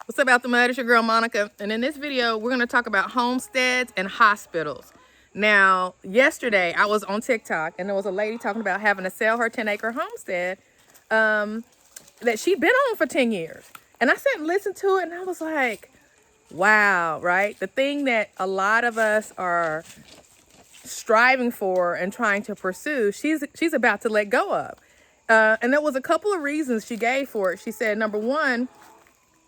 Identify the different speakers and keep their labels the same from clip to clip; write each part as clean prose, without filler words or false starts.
Speaker 1: What's up, out the mud? It's your girl Monica, and in this video we're going to talk about homesteads and hospitals. Now, yesterday I was on TikTok and there was a lady talking about having to sell her 10-acre homestead that she'd been on for 10 years. And I sat and listened to it and I was like, wow, right? The thing that a lot of us are striving for and trying to pursue, she's about to let go of. And there was a couple of reasons she gave for it. She said, number one,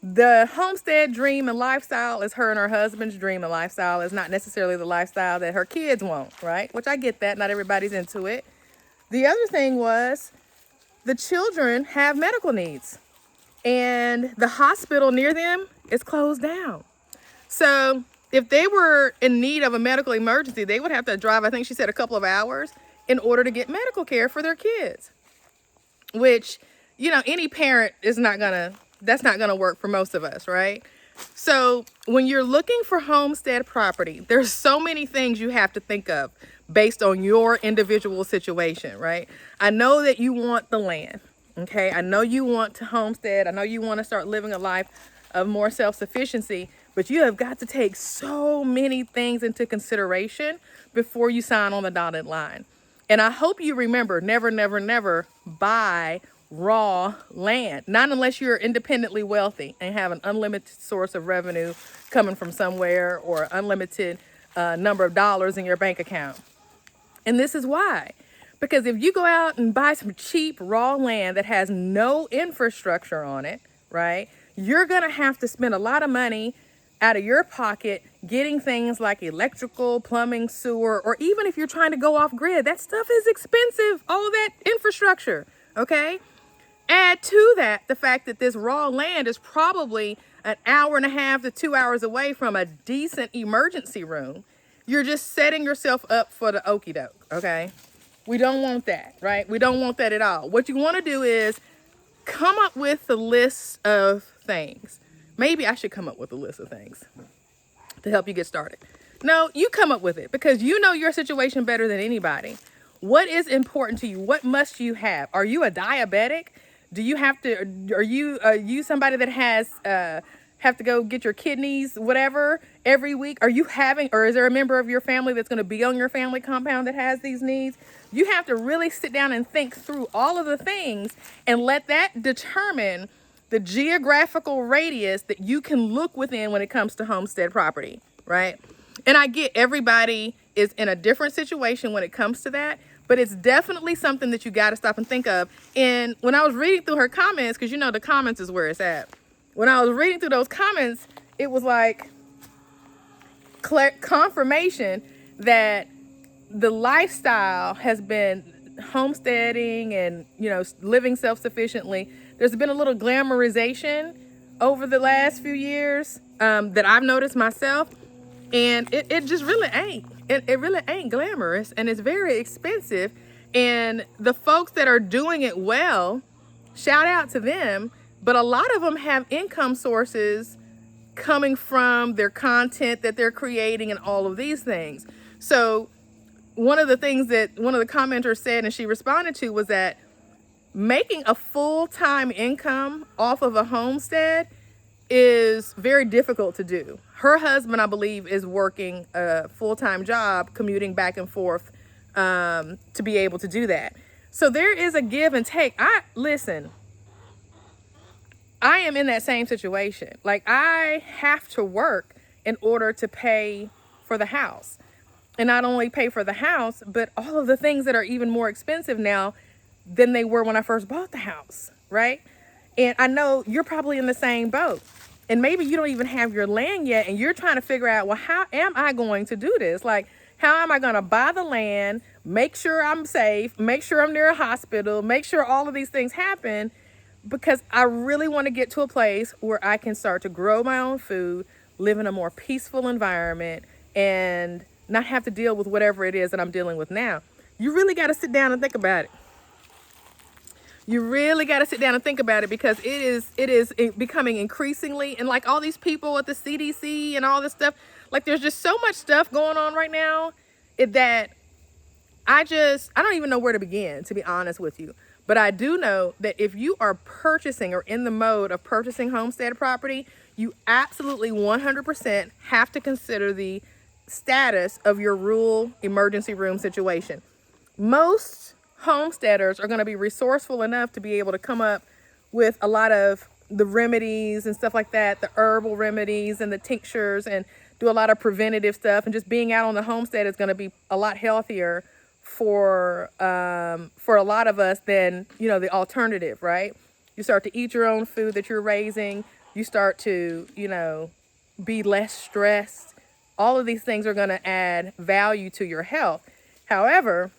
Speaker 1: the homestead dream and lifestyle is her and her husband's dream and lifestyle. Is not necessarily the lifestyle that her kids want, right? Which I get that. Not everybody's into it. The other thing was the children have medical needs and the hospital near them is closed down. So if they were in need of a medical emergency, they would have to drive, I think she said, a couple of hours in order to get medical care for their kids, which, you know, any parent is not gonna, that's not gonna work for most of us, right? So when you're looking for homestead property, there's so many things you have to think of based on your individual situation, right? I know that you want the land, okay? I know you want to homestead. I know you want to start living a life of more self-sufficiency, but you have got to take so many things into consideration before you sign on the dotted line. And I hope you remember, never, never, never buy raw land, not unless you're independently wealthy and have an unlimited source of revenue coming from somewhere or unlimited number of dollars in your bank account. And this is why. Because if you go out and buy some cheap raw land that has no infrastructure on it, right, you're going to have to spend a lot of money out of your pocket getting things like electrical, plumbing, sewer, or even if you're trying to go off grid, that stuff is expensive, all of that infrastructure, okay? Add to that the fact that this raw land is probably an hour and a half to 2 hours away from a decent emergency room. You're just setting yourself up for the okie doke, okay? We don't want that, right? We don't want that at all. What you want to do is come up with a list of things. Maybe I should come up with a list of things to help you get started. No, you come up with it because you know your situation better than anybody. What is important to you? What must you have? Are you a diabetic? Do you have to, are you somebody that has, have to go get your kidneys, whatever, every week? Are you having, or is there a member of your family that's going to be on your family compound that has these needs? You have to really sit down and think through all of the things and let that determine the geographical radius that you can look within when it comes to homestead property, right? And I get everybody is in a different situation when it comes to that, but it's definitely something that you got to stop and think of. And when I was reading through her comments, because you know the comments is where it's at. When I was reading through those comments, it was like confirmation that the lifestyle has been homesteading and, you know, living self-sufficiently. There's been a little glamorization over the last few years that I've noticed myself. And it just really ain't. It really ain't glamorous, and it's very expensive. And the folks that are doing it well, shout out to them. But a lot of them have income sources coming from their content that they're creating and all of these things. So one of the things that one of the commenters said and she responded to was that making a full-time income off of a homestead is very difficult to do. Her husband, I believe, is working a full-time job, commuting back and forth to be able to do that. So there is a give and take. Listen, I am in that same situation. Like, I have to work in order to pay for the house. And not only pay for the house, but all of the things that are even more expensive now than they were when I first bought the house, right? And I know you're probably in the same boat. And maybe you don't even have your land yet and you're trying to figure out, well, how am I going to do this? Like, how am I going to buy the land, make sure I'm safe, make sure I'm near a hospital, make sure all of these things happen? Because I really want to get to a place where I can start to grow my own food, live in a more peaceful environment, and not have to deal with whatever it is that I'm dealing with now. You really got to sit down and think about it. You really got to sit down and think about it because it is becoming increasingly, and like all these people at the CDC and all this stuff, like there's just so much stuff going on right now that I don't even know where to begin, to be honest with you. But I do know that if you are purchasing or in the mode of purchasing homestead property, you absolutely 100% have to consider the status of your rural emergency room situation. Most homesteaders are going to be resourceful enough to be able to come up with a lot of the remedies and stuff like that, the herbal remedies and the tinctures, and do a lot of preventative stuff. And just being out on the homestead is going to be a lot healthier for a lot of us than, you know, the alternative, right? You start to eat your own food that you're raising. You start to, you know, be less stressed. All of these things are going to add value to your health. However,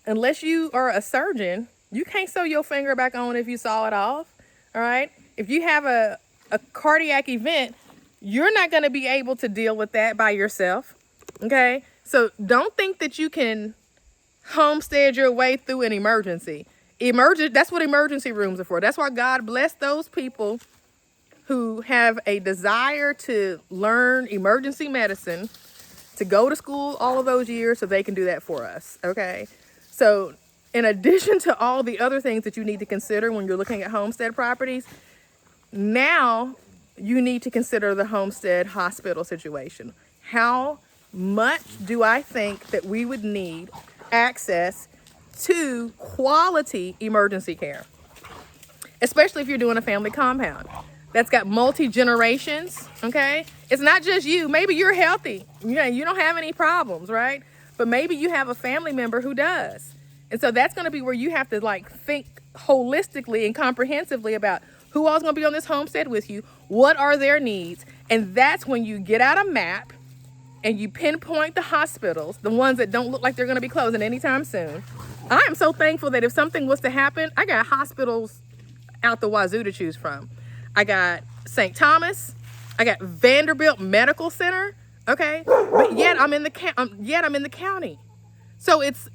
Speaker 1: unless you are a surgeon, you can't sew your finger back on if you saw it off. All right. If you have a cardiac event, you're not going to be able to deal with that by yourself. Okay. So don't think that you can homestead your way through an emergency. That's what emergency rooms are for. That's why God bless those people who have a desire to learn emergency medicine, to go to school all of those years so they can do that for us. Okay. So in addition to all the other things that you need to consider when you're looking at homestead properties, now you need to consider the homestead hospital situation. How much do I think that we would need access to quality emergency care, especially if you're doing a family compound that's got multi-generations, okay? It's not just you. Maybe you're healthy. You don't have any problems, right? But maybe you have a family member who does. And so that's going to be where you have to like think holistically and comprehensively about who all's going to be on this homestead with you, what are their needs, and that's when you get out a map and you pinpoint the hospitals, the ones that don't look like they're going to be closing anytime soon. I am so thankful that if something was to happen, I got hospitals out the wazoo to choose from. I got St. Thomas, I got Vanderbilt Medical Center, okay? But yet I'm in the county. So it's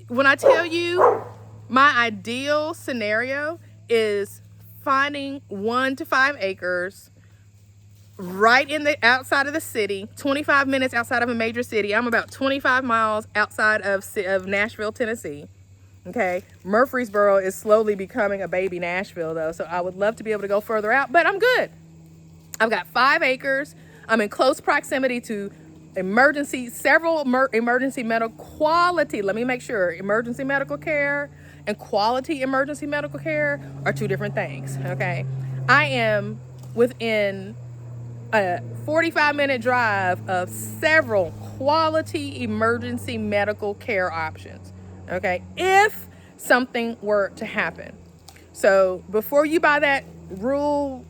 Speaker 1: when I tell you my ideal scenario is finding 1 to 5 acres right in the outside of the city, 25 minutes outside of a major city. I'm about 25 miles outside of Nashville, Tennessee. Okay, Murfreesboro is slowly becoming a baby Nashville though, so I would love to be able to go further out, but I'm good. I've got 5 acres. I'm in close proximity to several emergency medical quality. Let me make sure, emergency medical care and quality emergency medical care are 2 different things. Okay, I am within a 45-minute drive of several quality emergency medical care options. Okay, if something were to happen. So before you buy that rural,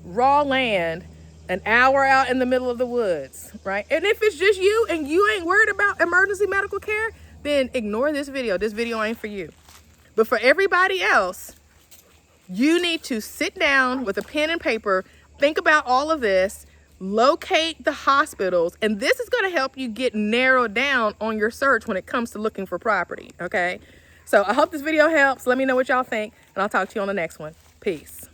Speaker 1: raw land an hour out in the middle of the woods, right? And if it's just you and you ain't worried about emergency medical care, then ignore this video. This video ain't for you. But for everybody else, you need to sit down with a pen and paper, think about all of this, locate the hospitals, and this is going to help you get narrowed down on your search when it comes to looking for property, okay? So I hope this video helps. Let me know what y'all think, and I'll talk to you on the next one. Peace.